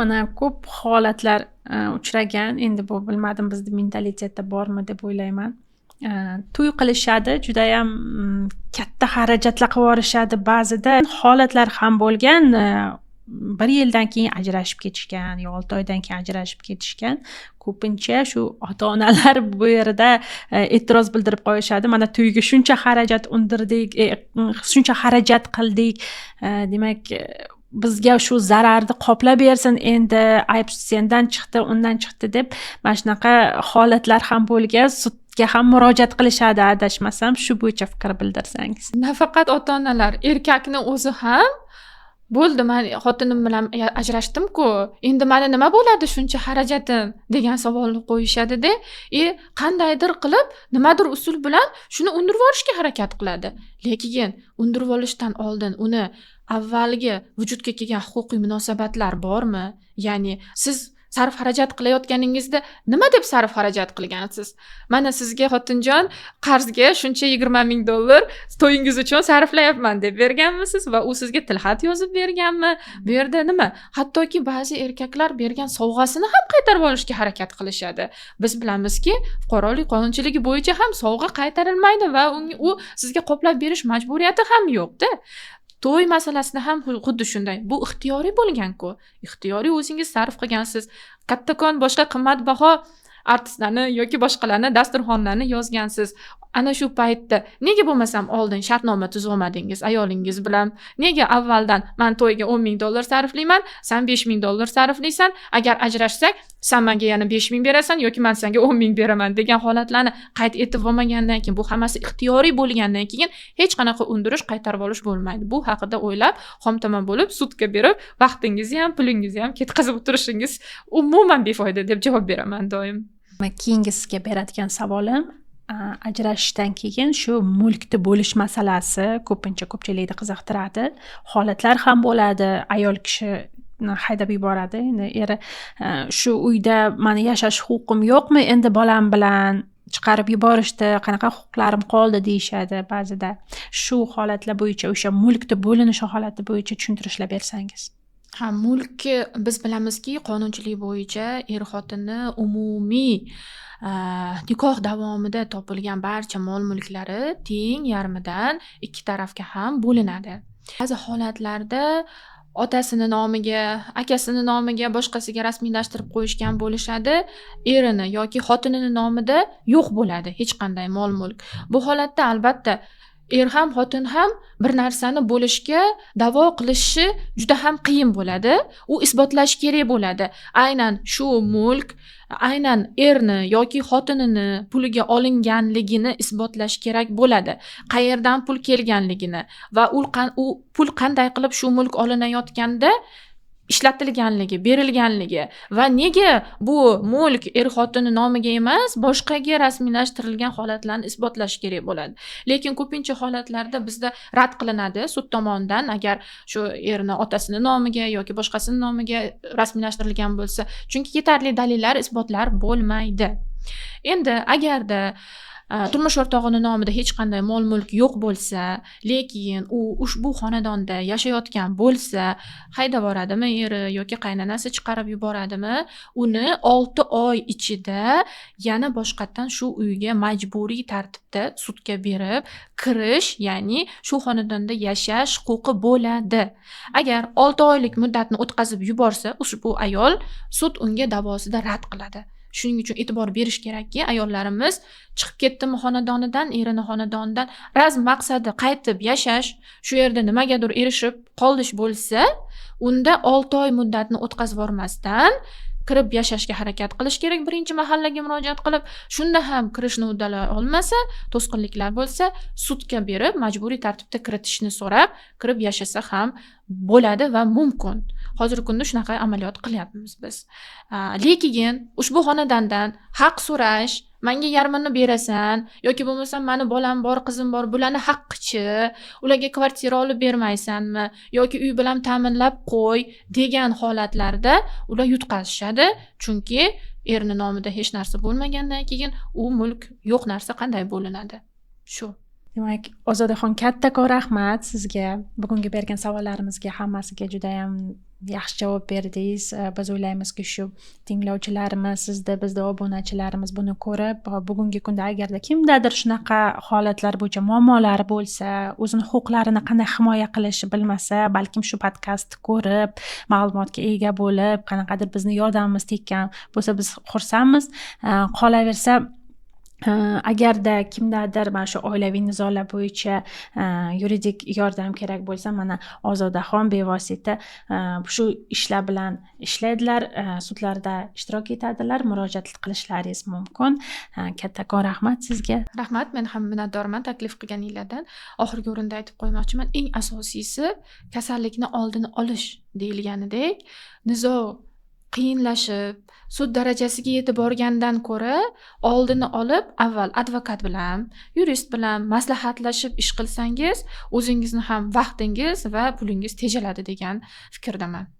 Mana ko'p holatlar uchragan. Endi bu bilmadim bizning mentalitetda bormi deb o'ylayman. To'y qilishadi, judayam katta xarajatlar qilib yuborishadi. Ba'zida holatlar ham bo'lgan. 1 yildan keyin ajrashib ketishgan, yo 6 oydan keyin ajrashib ketishgan. Ko'pincha shu ota-onalar bu yerda e'tiroz bildirib qo'yishadi. Mana to'yga shuncha xarajat undirdik, shuncha xarajat qildik. Demak, bizga shu zararni qoplab bersin, endi ayb sendan chiqdi, undan chiqdi deb mana shunaqa holatlar ham bo'lgan. Sudga ham murojaat qilishadi adashmasam. Shu bo'yicha fikr bildirsangiz. Nafaqat ota-onalar, erkakni o'zi ham bo'ldi, men xotinim bilan ajrashdim-ku, endi meni nima bo'ladi shuncha xarajatim degan savolni qo'yishadi-da, qandaydir qilib, nimadir usul bilan shuni undirib olishga harakat qiladi. Lekin undirib olishdan oldin uni avvalgi vujudga kelgan huquqiy munosabatlar bormi? Ya'ni siz sarf xarajat qilayotganingizda nima deb sarf xarajat qilgansiz? Mana sizga xotinjon qarzga shuncha $20,000 to'yingiz uchun sarflayapman deb berganmisiz va u sizga tilxat yozib berganmi? Bu yerda nima? Hattoki ba'zi erkaklar bergan sovg'asini ham qaytarib olishga harakat qilishadi. Biz bilamizki, fuqarolik qonunchiligi bo'yicha ham sovg'a qaytarilmaydi va u sizga qoplab berish majburiyati ham yo'q-da. To'y masalasida ham xuddi shunday. Bu ixtiyoriy bo'lgan-ku. Ixtiyoriy o'zingiz sarf qilgansiz. Kattakon boshqa qimmatbaho artistlarni yoki boshqalarni dasturxonlarni yozgansiz. Ana shu paytda nega bo'lmasam oldin shartnoma tuzib olmadingiz ayolingiz bilan? Nega avvaldan men to'yga $10,000 sarflayman, sen $5,000 sarflaysan, agar ajrashsak sen menga yana 5,000 berasan yoki men senga 10,000 beraman degan holatlarni qayd etib olmagandan keyin, bu hammasi ixtiyoriy bo'lgandan keyin hech qanaqa undirish, qaytarib olish bo'lmaydi. Bu haqida o'ylab, xomtomon bo'lib, sudga berib, vaqtingizni ham, pulingizni ham ketkazib o'tirishingiz umuman befoyda deb javob beraman doim. Keyingi sizga beradigan savolim, ajrashishdan keyin shu mulkni bo'lish masalasi ko'pchilikni qiziqtiradi. Holatlar ham bo'ladi, ayol kishi haydab yuboradi. Endi eri shu uyda meni yashash huquqim yo'qmi? Endi bolam bilan chiqarib yuborishdi, qanaqa huquqlarim qoldi deyishadi ba'zida. Shu holatlar bo'yicha, o'sha mulkni bo'linishi holati bo'yicha tushuntirishlar bersangiz. Mulk biz bilamizki, qonunchilik bo'yicha er-xotinni umumiy nikoh davomida topilgan barcha mol-mulklari teng yarmidan 2 tarafga ham bo'linadi. Ba'zi holatlarda otasini nomiga, akasini nomiga, boshqasiga rasmiylashtirib qo'yishgan bo'lishadi. Erini yoki xotinini nomida yo'q bo'ladi hech qanday mol-mulk. Bu holatda albatta er ham xotin ham bir narsani bo'lishga da'vo qilishi juda ham qiyin bo'ladi. U isbotlash kerak bo'ladi. Aynan shu mulk aynan erni yoki xotinini puliga olinganligini isbotlash kerak bo'ladi. Qayerdan pul kelganligini va u pul qanday qilib shu mulk olinayotganda ishlatilganligi, berilganligi va nega bu mulk er-xotini nomiga emas, boshqaga rasmiylashtirilgan holatlarni isbotlash kerak bo'ladi. Lekin ko'pincha holatlarda bizda rad qilinadi sud tomonidan, agar shu erni otasini nomiga yoki boshqasini nomiga rasmiylashtirilgan bo'lsa, chunki yetarli dalillar, isbotlar bo'lmaydi. Endi agarda turmush o'rtog'ining nomida hech qanday mol-mulk yo'q bo'lsa, lekin u ushbu xonadonda yashayotgan bo'lsa, haydab yuboradimi eri yoki qaynonasi chiqarib yuboradimi, uni 6 oy ichida yana boshqatdan shu uyga majburiy tartibda sudga berib kirish, ya'ni shu xonadonda yashash huquqi bo'ladi. Agar 6 oylik muddatni o'tkazib yuborsa, ushbu ayol sud unga da'vosida rad qiladi. Shuning uchun e'tibor berish kerakki, ayollarimiz chiqib ketdimi xonadonidan, erini xonadonidan, maqsadi qaytib yashash, shu yerda nimagadir erishib qolish bo'lsa, unda 6 oy muddatni o'tkazib yubormasdan kirib yashashga harakat qilish kerak. Birinchi mahallaga murojaat qilib, shunda ham kirishni uddalay olmasa, to'sqinliklar bo'lsa, sudga berib majburiy tartibda kiritishni so'rab, kirib yashasa ham bo'ladi va mumkin. Hozirgi kunda shunaqa amaliyot qilyapmiz biz. Lekin ushbu xonadondan haq so'rash, menga yarmini berasan yoki bo'lmasa meni bolam bor, qizim bor, bularni haqqichi, ularga kvartira olib bermaysanmi yoki uy bilan ta'minlab qo'y degan holatlarda ular yutqazishadi. Chunki erni nomida hech narsa bo'lmagandan keyin u mulk yo'q narsa qanday bo'linadi? Shu Demak, Ozodaxon, kattakon rahmat sizga. Bugungi bergan savollarimizga hammasiga judayam yaxshi javob berdingiz. Biz o'ylaymizki, shu tinglovchilarimiz, bizda obunachilarimiz buni ko'rib, bugungi kunda agarda kimdadir shunaqa holatlar bo'yicha muammolari bo'lsa, o'zini huquqlarini qanday himoya qilishni bilmasa, balkim shu podkastni ko'rib, ma'lumotga ega bo'lib, qanaqadir bizni yordamimiz tekkan bo'lsa, biz xursandmiz. Qolaversa, agarda kimdadir mana shu oilaviy nizolar bo'yicha yuridik yordam kerak bo'lsa, mana Ozodaxon bevosita shu ishlar bilan ishlaydilar, sudlarda ishtirok etadilar, murojaat qilishlaringiz mumkin. Kattakon rahmat sizga. Rahmat, men ham minnatdorman taklif qilganinglardan. Oxirgi o'rinda aytib qo'ymoqchiman, eng asosiysi kasallikni oldini olish deyilganidek, nizo qiyinlashib, sud darajasiga yetib borgandan ko'ra, oldini olib, avval advokat bilan, yurist bilan maslahatlashib ish qilsangiz, o'zingizni ham vaqtingiz va pulingiz tejaladi degan fikrdaman.